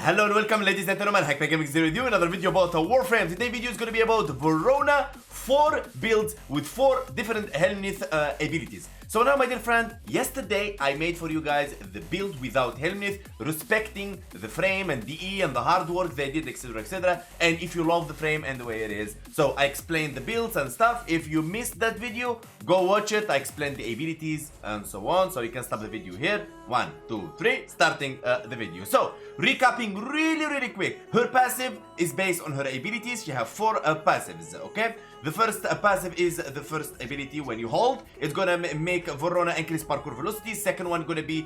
Hello and welcome, ladies and gentlemen. ANGST with you. Another video about Warframe. Today's video is going to be about Voruna 4 builds with 4 different Helminth abilities. So now, my dear friend, yesterday I made for you guys the build without Helminth, respecting the frame and DE and the hard work they did, etc, etc. And if you love the frame and the way it is, so I explained the builds and stuff. If you missed that video, go watch it. I explained the abilities and so on. So you can stop the video here. 1, 2, 3, starting the video. So recapping really quick, her passive is based on her abilities. She have 4 passives, okay? The first passive is the first ability. When you hold, it's gonna make Voruna increase parkour velocity. Second one gonna be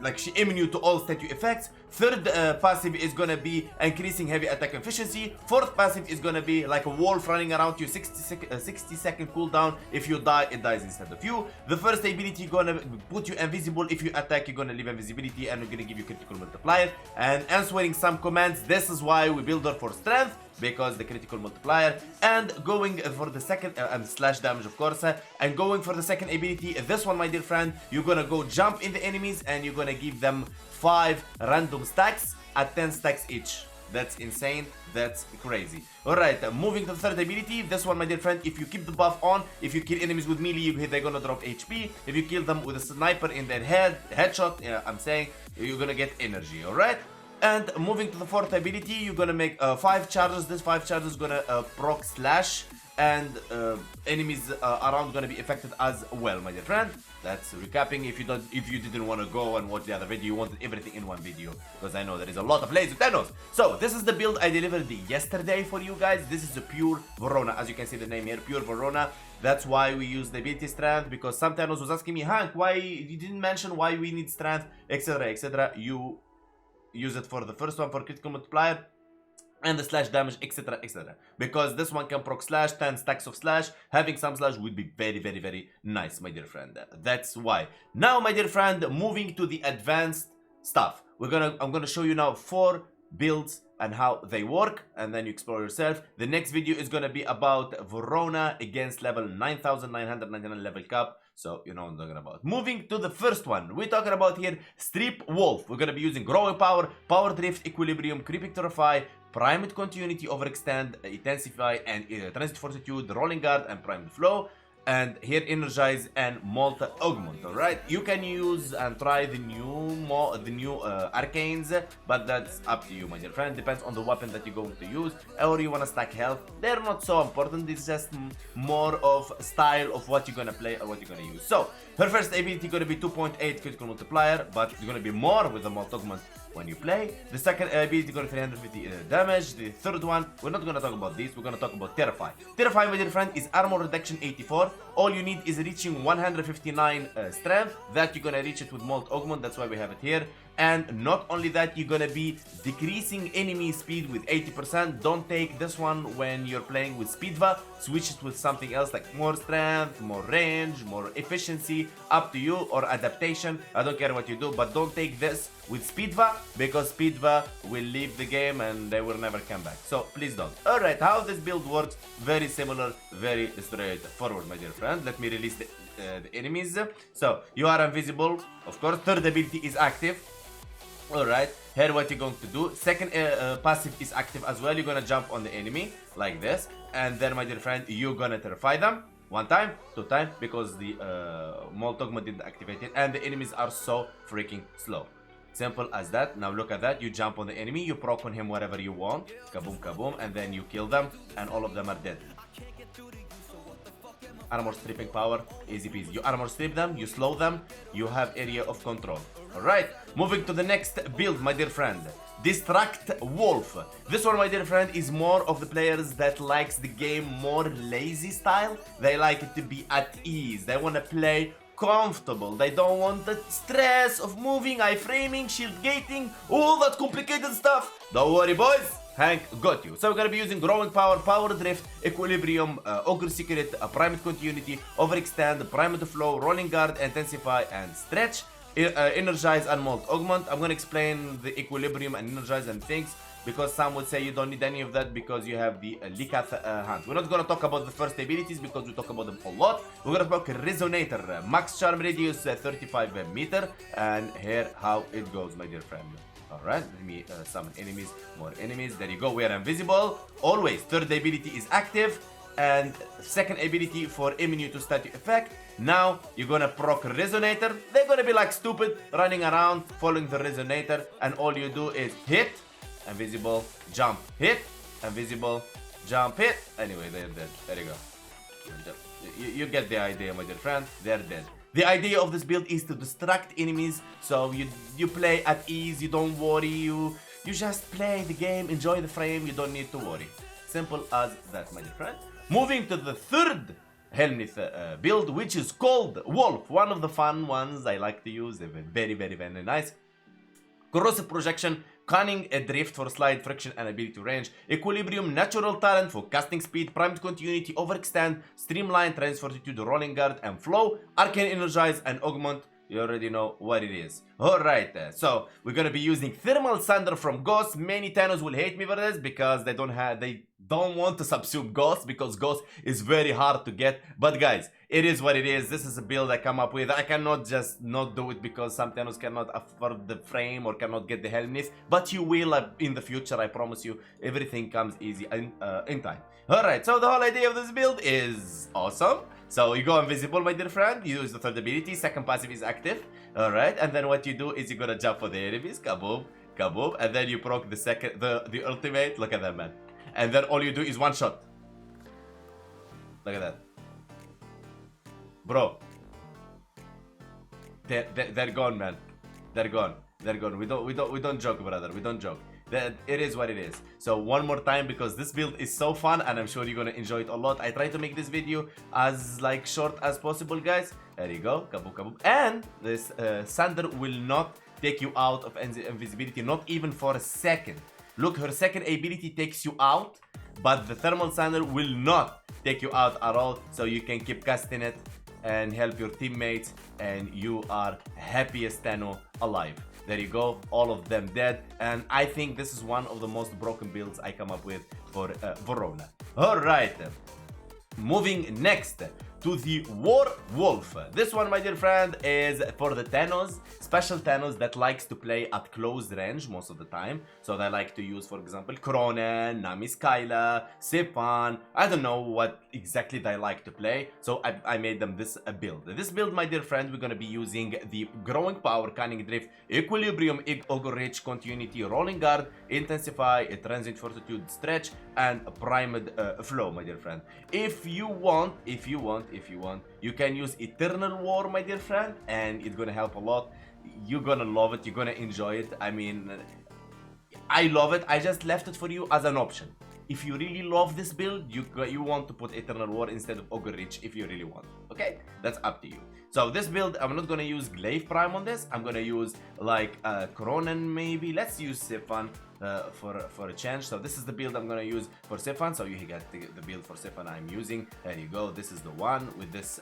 like she immune to all statue effects. Third passive is gonna be increasing heavy attack efficiency. Fourth passive is gonna be like a wolf running around you, 60-second cooldown. If you die, it dies instead of you. The first ability gonna put you invisible. If you attack, you're gonna leave invisibility, and we're gonna give you critical multiplier. And answering some commands, this is why we build her for strength, because the critical multiplier. And going for the second and slash damage, of course, and going for the second ability, this one, my dear friend, you're gonna go jump in the enemies and you're gonna give them 5 random stacks at 10 stacks each. That's insane. That's crazy. Alright, moving to the third ability. This one, my dear friend, if you keep the buff on, if you kill enemies with melee, they're gonna drop HP. If you kill them with a sniper in their headshot, I'm saying, you're gonna get energy. Alright. And moving to the fourth ability, you're gonna make 5 charges. This 5 charges gonna proc slash, and enemies around gonna be affected as well, my dear friend. That's recapping. If you didn't want to go and watch the other video, you wanted everything in one video, because I know there is a lot of lazy Thanos. So this is the build I delivered yesterday for you guys. This is a pure Voruna, as you can see the name here, pure Voruna. That's why we use the ability strength, because some Thanos was asking me, Hank, why you didn't mention why we need strength, etc, etc. You use it for the first one for critical multiplier and the slash damage, etc, etc, because this one can proc slash, 10 stacks of slash. Having some slash would be very nice, my dear friend. That's why. Now, my dear friend, moving to the advanced stuff, I'm gonna show you now 4 builds and how they work, and then you explore yourself. The next video is gonna be about Voruna against level 9999 level cap. So you know what I'm talking about. Moving to the first one, we're talking about here Strip Wolf. We're gonna be using growing power, power drift, equilibrium, creeping terrify, primed continuity, overextend, intensify, and transit fortitude, rolling guard, and primed flow. And here energize and molt augment. All right, you can use and try the new arcanes, but that's up to you, my dear friend. Depends on the weapon that you're going to use, or you want to stack health. They're not so important. It's just more of style of what you're gonna play or what you're gonna use. So her first ability gonna be 2.8 critical multiplier, but it's gonna be more with the molt augment when you play. The second ability gonna 350 damage. The third one, we're not gonna talk about this, we're gonna talk about Terrify. Terrify, my dear friend, is armor reduction 84. All you need is reaching 159 strength. That you're gonna reach it with molt augment, that's why we have it here. And not only that, you're gonna be decreasing enemy speed with 80%. Don't take this one when you're playing with Speedva. Switch it with something else like more strength, more range, more efficiency. Up to you, or adaptation. I don't care what you do, but don't take this with Speedva, because Speedva will leave the game and they will never come back. So please don't. Alright, how this build works, very similar, very straightforward, my dear friend. Let me release the enemies. So you are invisible, of course. Third ability is active. Alright, here what you're going to do. Second passive is active as well. You're gonna jump on the enemy like this, and then, my dear friend, you're gonna terrify them 1 time, 2 times, because the molt augment didn't activate it, and the enemies are so freaking slow. Simple as that. Now look at that. You jump on the enemy, you proc on him wherever you want, kaboom kaboom, and then you kill them, and all of them are dead. Armor stripping power, easy peasy. You armor strip them, you slow them, you have area of control. Alright, moving to the next build, my dear friend. Distract Wolf. This one, my dear friend, is more of the players that likes the game more lazy style. They like it to be at ease. They want to play comfortable. They don't want the stress of moving, iframing, shield gating, all that complicated stuff. Don't worry, boys. Hank got you. So we're gonna be using growing power, power drift, equilibrium, ogre secret, primed continuity, overextend, primed flow, rolling guard, intensify, and stretch. Energize and molt augment. I'm gonna explain the equilibrium and energize and things, because some would say you don't need any of that because you have the Likath hand. We're not gonna talk about the first abilities because we talk about them a lot. We're gonna talk Resonator, max charm radius 35 meter, and here how it goes, my dear friend. Alright, let me summon enemies, more enemies. There you go, we are invisible. Always, third ability is active. And second ability for immune to static effect. Now you're gonna proc Resonator. They're gonna be like stupid, running around, following the Resonator. And all you do is hit, invisible, jump, hit, invisible, jump, hit. Anyway, they're dead. There you go. You get the idea, my dear friend. They're dead. The idea of this build is to distract enemies, so you play at ease, you don't worry, you just play the game, enjoy the frame, you don't need to worry. Simple as that, my dear friend. Moving to the third Helminth build, which is called Wolf. One of the fun ones I like to use. They've been very, very, very nice. Corrosive Projection, Cunning, Drift for Slide, Friction and Ability Range, Equilibrium, Natural Talent for Casting Speed, Primed Continuity, Overextend, Streamline, Transfortitude, Rolling Guard and Flow, Arcane Energize and Augment. You already know what it is. Alright, so we're gonna be using Thermal Sander from Ghost. Many Thanos will hate me for this because they don't want to subsume Ghost because Ghost is very hard to get. But guys, it is what it is. This is a build I come up with. I cannot just not do it because some Thanos cannot afford the frame or cannot get the Helminth. But you will in the future, I promise you. Everything comes easy in time. Alright, so the whole idea of this build is awesome. So you go invisible, my dear friend, you use the third ability, second passive is active, alright, and then what you do is you're gonna jump for the enemies, kaboom, kaboom, and then you proc the ultimate, look at that, man. And then all you do is one shot. Look at that. Bro. They're gone, man. They're gone. They're gone. We don't joke, brother, we don't joke. It is what it is. So one more time, because this build is so fun and I'm sure you're gonna enjoy it a lot. I try to make this video as like short as possible, guys. There you go, kaboom, kaboom. And this Sander will not take you out of invisibility, not even for a second. Look, her second ability takes you out, but the Thermal Sander will not take you out at all. So you can keep casting it and help your teammates, and you are happiest Thanos alive. There you go, all of them dead, and I think this is one of the most broken builds I come up with for Voruna. Alright, moving next to the Wolf. This one, my dear friend, is for the Thanos, special Thanos that likes to play at close range most of the time. So they like to use, for example, Kronen, Nami Skyla, Sifan. I don't know what exactly they like to play, so I made them this build. This build, my dear friend, we're gonna be using the Growing Power, Cunning Drift, Equilibrium, Overreach, Continuity, Rolling Guard, Intensify, Transient Fortitude, Stretch, and Primed Flow, my dear friend. If you want, you can use Eternal War, my dear friend, and it's gonna help a lot. You're gonna love it, you're gonna enjoy it. I mean, I love it. I just left it for you as an option. If you really love this build, you want to put Eternal War instead of Overreach if you really want. Okay, that's up to you. So this build, I'm not gonna use Glaive Prime on this. I'm gonna use like Kronen maybe. Let's use Sifan for a change. So this is the build I'm gonna use for Sifan. So you get the build for Sifan I'm using. There you go. This is the one with this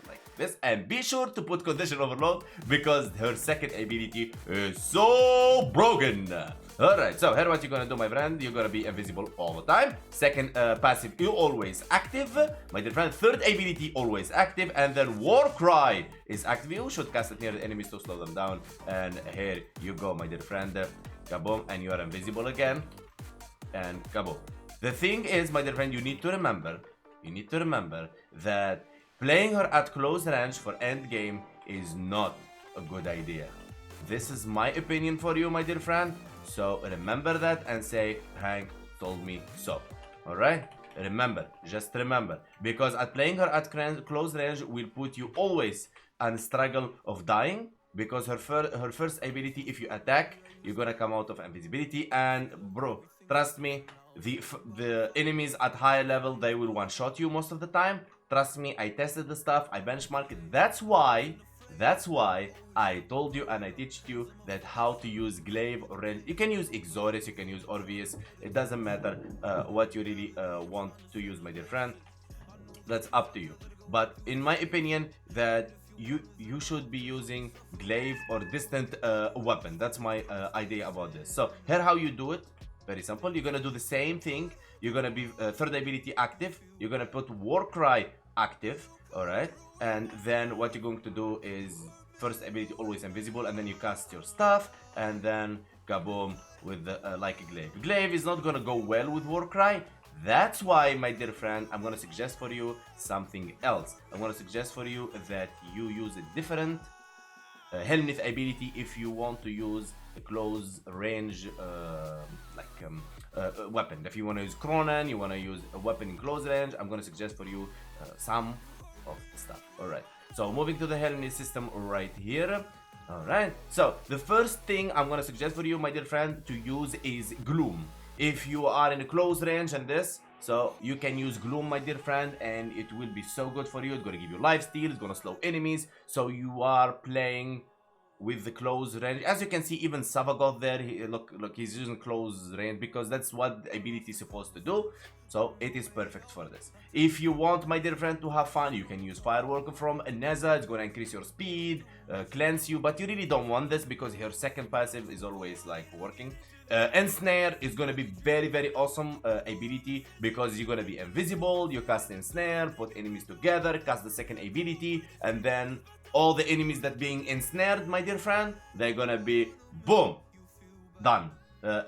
like this. And be sure to put Condition Overload because her second ability is so broken. Alright, so here what you're gonna do, my friend, you're gonna be invisible all the time. Second passive, you always active, my dear friend. Third ability, always active. And then War Cry is active. You should cast it near the enemies to slow them down. And here you go, my dear friend. Kaboom, and you are invisible again. And kaboom. The thing is, my dear friend, you need to remember that playing her at close range for endgame is not a good idea. This is my opinion for you, my dear friend. So remember that and say, Hank told me so. Alright? Remember, just remember. Because at playing her at close range will put you always on struggle of dying. Because her first ability, if you attack, you're gonna come out of invisibility. And bro, trust me, the enemies at higher level, they will one-shot you most of the time. Trust me, I tested the stuff, I benchmarked it. That's why I told you and I teach you that how to use Glaive or Range. You can use Exodus, you can use Orvius. It doesn't matter what you really want to use, my dear friend. That's up to you. But in my opinion, that you should be using Glaive or distant weapon. That's my idea about this. So here how you do it. Very simple. You're gonna do the same thing. You're gonna be third ability active. You're gonna put War Cry active. Alright. And then what you're going to do is first ability always invisible, and then you cast your stuff, and then kaboom, with the, like a glaive. Glaive is not gonna go well with Warcry. That's why, my dear friend, I'm gonna suggest for you something else. I'm gonna suggest for you that you use a different Helminth ability if you want to use a close range weapon. If you want to use Cronan, you want to use a weapon in close range, I'm going to suggest for you some of the stuff. Alright, so moving to the Helminth system right here. Alright, so the first thing I'm going to suggest for you, my dear friend, to use is Gloom. If you are in a close range and this, so you can use Gloom, my dear friend, and it will be so good for you. It's going to give you lifesteal, it's going to slow enemies, so you are playing with the close range. As you can see, even Savagoth there, look, he's using close range because that's what the ability is supposed to do. So it is perfect for this. If you want, my dear friend, to have fun, you can use Firework from Neza. It's going to increase your speed, cleanse you, but you really don't want this because her second passive is always like working. Ensnare is going to be very awesome ability because you're going to be invisible, you cast Ensnare, put enemies together, cast the second ability, and then all the enemies that being ensnared, my dear friend, they're going to be boom, done,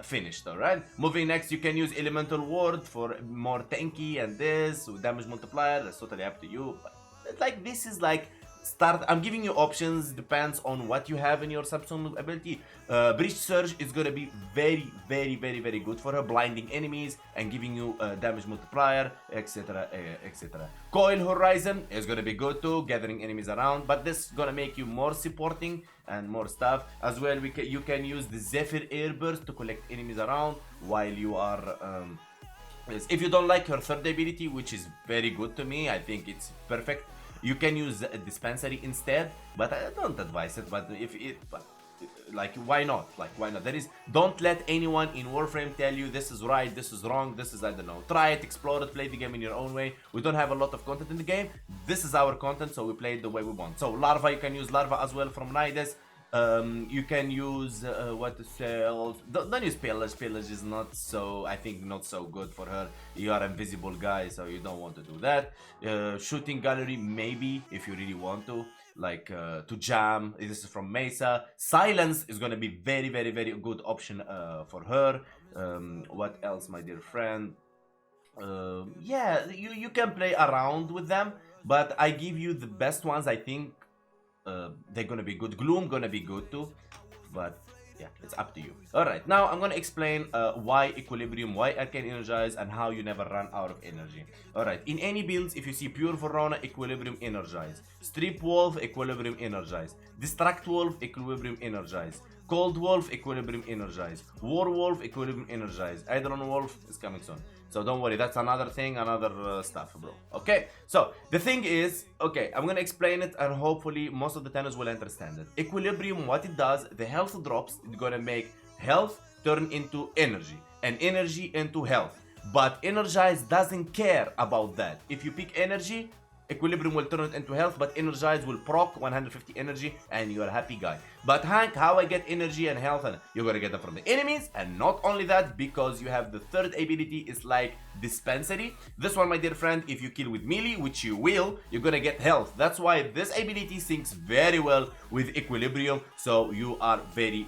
finished. Alright, moving next, you can use Elemental Ward for more tanky and this with damage multiplier. That's totally up to you, but like this is like start. I'm giving you options, depends on what you have in your subsumed ability. Breach Surge is gonna be very good for her, blinding enemies and giving you damage multiplier, etc, etc. Coil Horizon is gonna be good too, gathering enemies around, but this is gonna make you more supporting and more stuff as well. You can use the Zephyr Airburst to collect enemies around while you are if you don't like her third ability, which is very good to me, I think it's perfect. You can use a dispensary instead, but I don't advise it. But if it, like, why not? Like, why not? There is, don't let anyone in Warframe tell you this is right, this is wrong, this is, I don't know. Try it, explore it, play the game in your own way. We don't have a lot of content in the game. This is our content, so we play it the way we want. So Larva, you can use Larva as well from Nidus. You can use what to say. Don't use Pillage. Pillage is not so, I think, not so good for her. You are invisible guy, so you don't want to do that. Shooting Gallery, maybe, if you really want to, like to jam. This is from Mesa. Silence is gonna be very good option for her. What else, my dear friend? Yeah, you can play around with them, but I give you the best ones. I think they're gonna be good. Gloom gonna be good too, but yeah, it's up to you. Alright, now I'm gonna explain why Equilibrium, why Arcane Energize, and how you never run out of energy. Alright, in any builds, if you see Pure Voruna, Equilibrium Energize, Strip Wolf, Equilibrium Energize, Distract Wolf, Equilibrium Energize, Cold Wolf, Equilibrium Energize, War Wolf, Equilibrium Energize, Eidolon Wolf is coming soon. So don't worry, that's another thing, another stuff, bro. Okay, so the thing is, okay, I'm gonna explain it and hopefully most of the tenors will understand it. Equilibrium, what it does, the health drops, it's gonna make health turn into energy and energy into health. But Energize doesn't care about that. If you pick energy, Equilibrium will turn it into health, but Energize will proc 150 energy and you're a happy guy. But Hank, how I get energy and health? And you're gonna get them from the enemies, and not only that, because you have the third ability, is like Dispensary. This one, my dear friend, if you kill with melee, which you will, you're gonna get health. That's why this ability syncs very well with Equilibrium, so you are very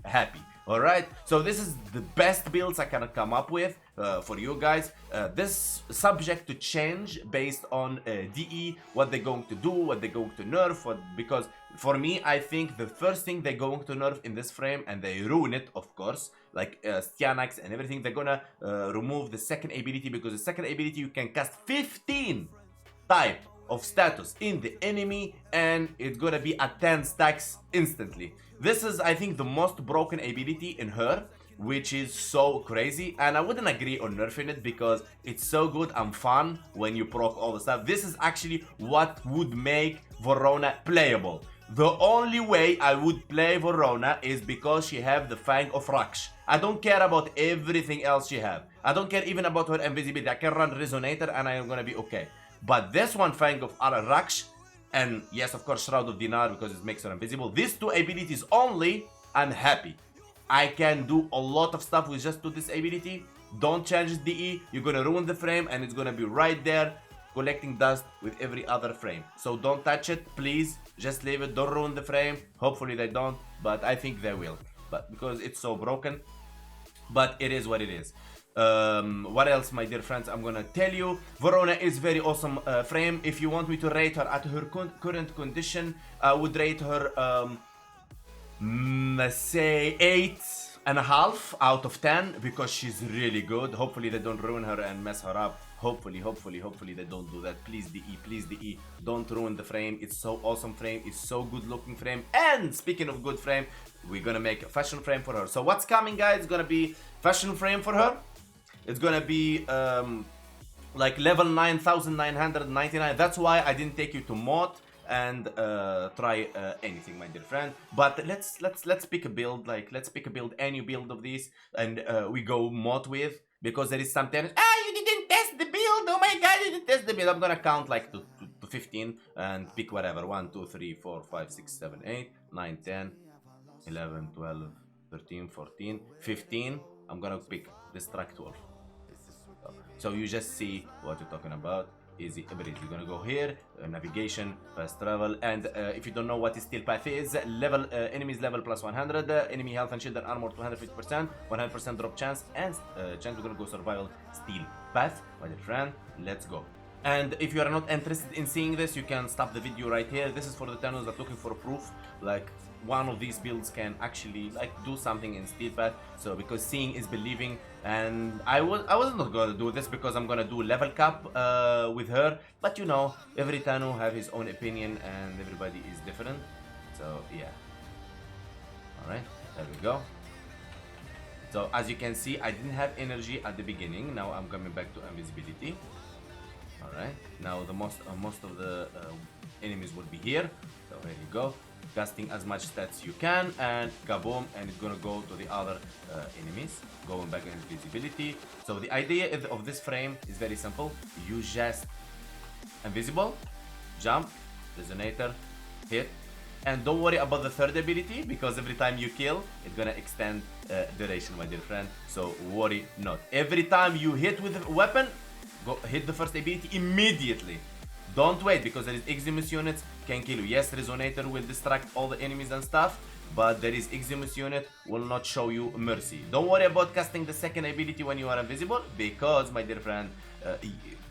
happy. Alright, so this is the best builds I can come up with for you guys. This subject to change based on DE, what they're going to do, what they're going to nerf, because for me, I think the first thing they're going to nerf in this frame, and they ruin it, of course, like Stianax and everything, they're gonna remove the second ability, because the second ability you can cast 15 type of status in the enemy, and it's gonna be at 10 stacks instantly. This is, I think, the most broken ability in her, which is so crazy, and I wouldn't agree on nerfing it because it's so good and fun when you proc all the stuff. This is actually what would make Voruna playable. The only way I would play Voruna is because she have the Fang of Raksh. I don't care about everything else she have. I don't care even about her invisibility. I can run Resonator and I am gonna be okay. But this one, Fang of Raksh, and yes, of course, Shroud of Dinar, because it makes her invisible. These two abilities only, I'm happy. I can do a lot of stuff with just this ability. Don't change DE, you're gonna ruin the frame, and it's gonna be right there collecting dust with every other frame. So don't touch it, please. Just leave it, don't ruin the frame. Hopefully they don't, but I think they will. but because it's so broken. But it is what it is. What else, my dear friends? I'm gonna tell you, Voruna is very awesome frame. If you want me to rate her at her current condition, I would rate her say 8.5 out of 10, because she's really good. Hopefully they don't ruin her and mess her up. Hopefully they don't do that. Please DE, don't ruin the frame. It's so awesome frame, it's so good looking frame. And speaking of good frame, we're gonna make a fashion frame for her. So what's coming, guys? It's gonna be fashion frame for her. It's gonna be like level 9,999. That's why I didn't take you to mod and try anything, my dear friend. But let's pick a build. Like, let's pick a build, any build of these, and we go mod with, because there is sometimes, you didn't test the build, oh my god, you didn't test the build. I'm gonna count like to 15 and pick whatever. 1 2 3 4 5 6 7 8 9 10 11 12 13 14 15. I'm gonna pick this track 12. So you just see what we're talking about. Easy ability. You're gonna go here, navigation, fast travel, and if you don't know what steel path is, level enemies level plus 100, enemy health and shield and armor 250%, 100% drop chance, and chance. We're gonna go survival steel path, my dear friend. Let's go. And if you are not interested in seeing this, you can stop the video right here. This is for the channels that are looking for proof, like one of these builds can actually like do something in steel path. So because seeing is believing, and I wasn't gonna do this because I'm gonna do level cap with her, but you know, every Tano have his own opinion and everybody is different. So yeah, all right, there we go. So as you can see, I didn't have energy at the beginning. Now I'm coming back to invisibility. All right, now the most of the enemies will be here. So here you go, casting as much stats you can, and kaboom, and it's gonna go to the other enemies, going back in invisibility. So the idea of this frame is very simple. You just invisible, jump, resonator, hit, and don't worry about the third ability, because every time you kill, it's gonna extend duration, my dear friend. So worry not. Every time you hit with a weapon, go hit the first ability immediately. Don't wait, because there is Eximus units can kill you. Yes, Resonator will distract all the enemies and stuff, but there is Eximus unit will not show you mercy. Don't worry about casting the second ability when you are invisible, because, my dear friend,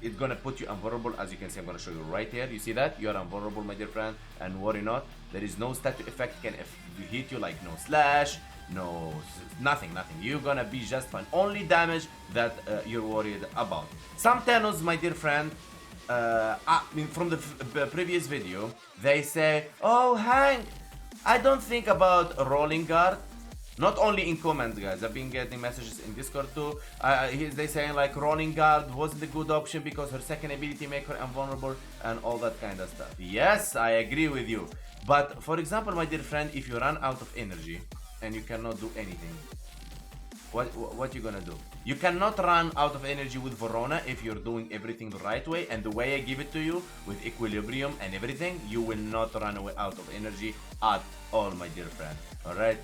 it's gonna put you invulnerable. As you can see, I'm gonna show you right here. You see that? You are invulnerable, my dear friend, and worry not. There is no statue effect can if you hit you, like no slash, no nothing. You're gonna be just fine. Only damage that you're worried about. Some Thanos, my dear friend, I mean, from the previous video, they say, oh Hank, I don't think about rolling guard. Not only in comments, guys, I've been getting messages in Discord too. They saying like rolling guard wasn't a good option because her second ability make her invulnerable and all that kind of stuff. Yes, I agree with you. But for example, my dear friend, if you run out of energy and you cannot do anything, what you gonna do? You cannot run out of energy with Voruna if you're doing everything the right way, and the way I give it to you with equilibrium and everything, you will not run away out of energy at all, my dear friend. All right,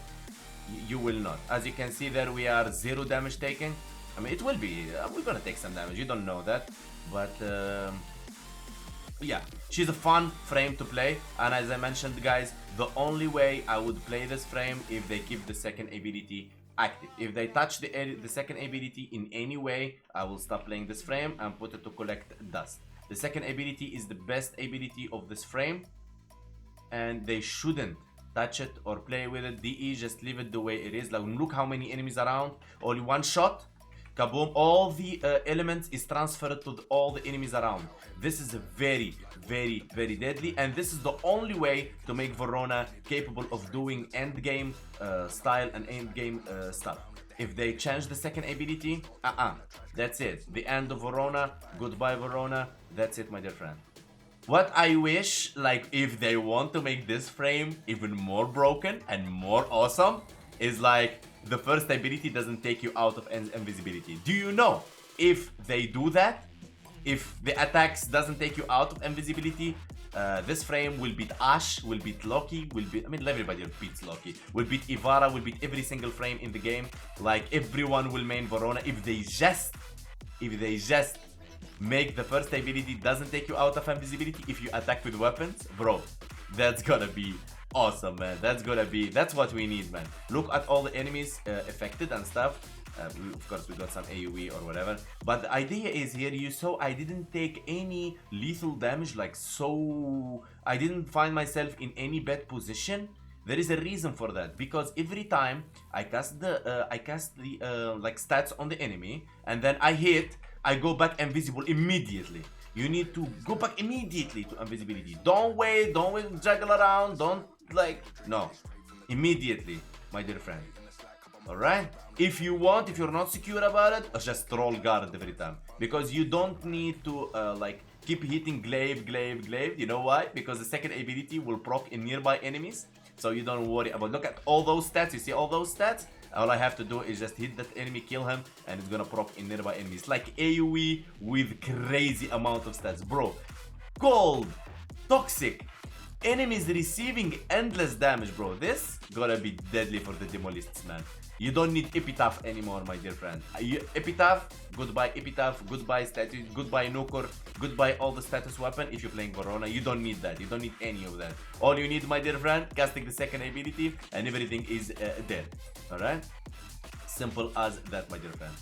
you will not. As you can see there, we are 0 damage taken. I mean, it will be we're gonna take some damage, you don't know that, but yeah, she's a fun frame to play. And as I mentioned, guys, the only way I would play this frame if they give the second ability active. If they touch the second ability in any way, I will stop playing this frame and put it to collect dust. The second ability is the best ability of this frame, and they shouldn't touch it or play with it. DE, just leave it the way it is. Like, look how many enemies around, only one shot, kaboom, all the elements is transferred to all the enemies around. This is a very deadly, and this is the only way to make Voruna capable of doing endgame style and endgame stuff. If they change the second ability, that's it. The end of Voruna, goodbye Voruna, that's it, my dear friend. What I wish, like, if they want to make this frame even more broken and more awesome, is like the first ability doesn't take you out of invisibility. Do you know, if they do that, if the attacks doesn't take you out of invisibility, this frame will beat Ash, will beat Loki, will beat, I mean, everybody beats Loki, will beat Ivara, will beat every single frame in the game. Like, everyone will main Voruna if they just make the first ability doesn't take you out of invisibility if you attack with weapons. Bro, that's gonna be awesome, man. That's what we need, man. Look at all the enemies affected and stuff. Of course, we got some AoE or whatever. But the idea is here, you saw I didn't take any lethal damage, like so. I didn't find myself in any bad position. There is a reason for that, because every time I cast the like stats on the enemy, and then I hit, I go back invisible immediately. You need to go back immediately to invisibility. Don't wait, juggle around, no. Immediately, my dear friend. Alright? If you want, if you're not secure about it, just roll guard every time. Because you don't need to, keep hitting glaive. You know why? Because the second ability will proc in nearby enemies. So you don't worry about, look at all those stats, you see all those stats? All I have to do is just hit that enemy, kill him, and it's gonna proc in nearby enemies. Like AoE with crazy amount of stats, bro. Cold, toxic, enemies receiving endless damage, bro. This gonna be deadly for the demolists, man. You don't need Epitaph anymore, my dear friend. Epitaph, goodbye status, goodbye Nuker, goodbye all the status weapon. If you're playing Voruna, you don't need that. You don't need any of that. All you need, my dear friend, casting the second ability, and everything is dead. Alright? Simple as that, my dear friend.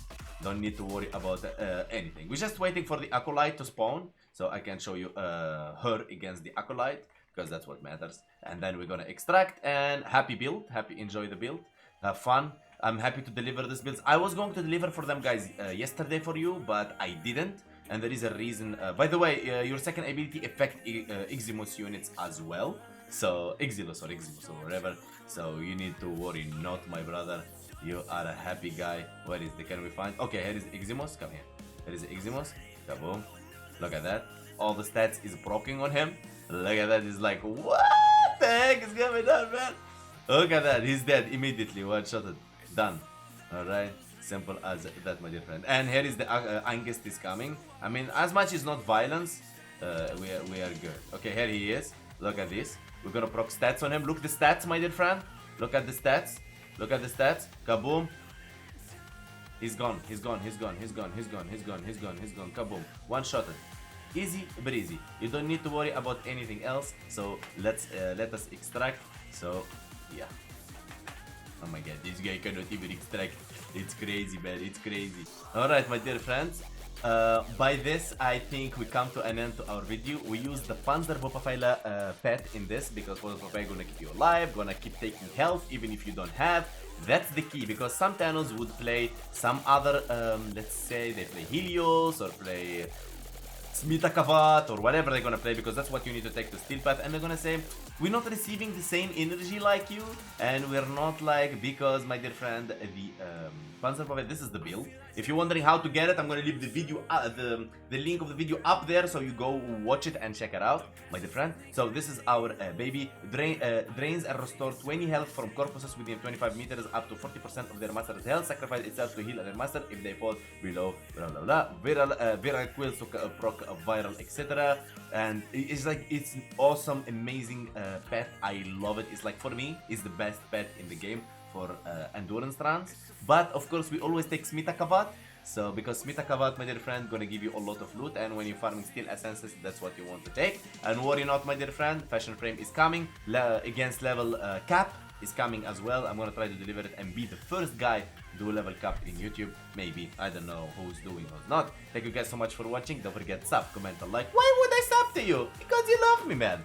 Don't need to worry about anything. We're just waiting for the Acolyte to spawn, so I can show you her against the Acolyte, because that's what matters. And then we're gonna extract, and happy build, enjoy the build, have fun. I'm happy to deliver this build. I was going to deliver for them guys yesterday for you, but I didn't, and there is a reason. By the way, your second ability affect Eximus units as well, so Exilus or whatever, so you need to worry not, my brother. You are a happy guy. Where is the, can we find? Okay, here is Eximus. Come here. Here is Eximus. Kaboom. Look at that. All the stats is proccing on him. Look at that. He's like, what the heck is going on, man? Look at that. He's dead immediately. One shot. Done. Alright. Simple as that, my dear friend. And here is the ANGST is coming. I mean, as much as not violence, we are good. Okay, here he is. Look at this. We're gonna proc stats on him. Look the stats, my dear friend. Look at the stats. Look at the stats. Kaboom. He's gone. Kaboom. One shot. Easy breezy. You don't need to worry about anything else. So let us extract. So yeah. Oh my god, this guy cannot even extract. It's crazy, man. It's crazy. Alright, my dear friends. By this, I think we come to an end to our video. We use the Panzer Wupperfeiler pet in this because Wupperfeiler gonna keep you alive, gonna keep taking health even if you don't have. That's the key, because some channels would play some other, let's say they play Helios or play Smitakavat or whatever they're gonna play, because that's what you need to take to Steel Path, and they're gonna say we're not receiving the same energy like you, and we're not like, because my dear friend, the Panzer Puppet, this is the build. If you're wondering how to get it, I'm gonna leave the video, the link of the video up there, so you go watch it and check it out, my dear friend. So this is our baby. Drains and restores 20 health from corpses within 25 meters up to 40% of their master's health. Sacrifice itself to heal their master if they fall below blah blah blah. Viral quills to proc viral, etc. And it's like, it's an awesome, amazing pet. I love it. It's like, for me, it's the best pet in the game for endurance runs. But of course, we always take Smitakavat. So because Smitakavat, my dear friend, gonna give you a lot of loot, and when you're farming steel essences, that's what you want to take. And worry not, my dear friend, Fashion Frame is coming against level cap is coming as well. I'm gonna try to deliver it and be the first guy to do level cap in YouTube. Maybe, I don't know who's doing or not. Thank you guys so much for watching. Don't forget, sub, comment, and like. Why would I sub to you? Because you love me, man.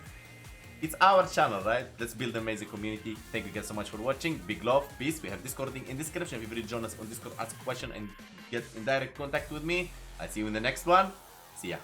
It's our channel, right? Let's build an amazing community. Thank you guys so much for watching. Big love, peace. We have Discord link in the description. If you really join us on Discord, ask a question and get in direct contact with me. I'll see you in the next one. See ya.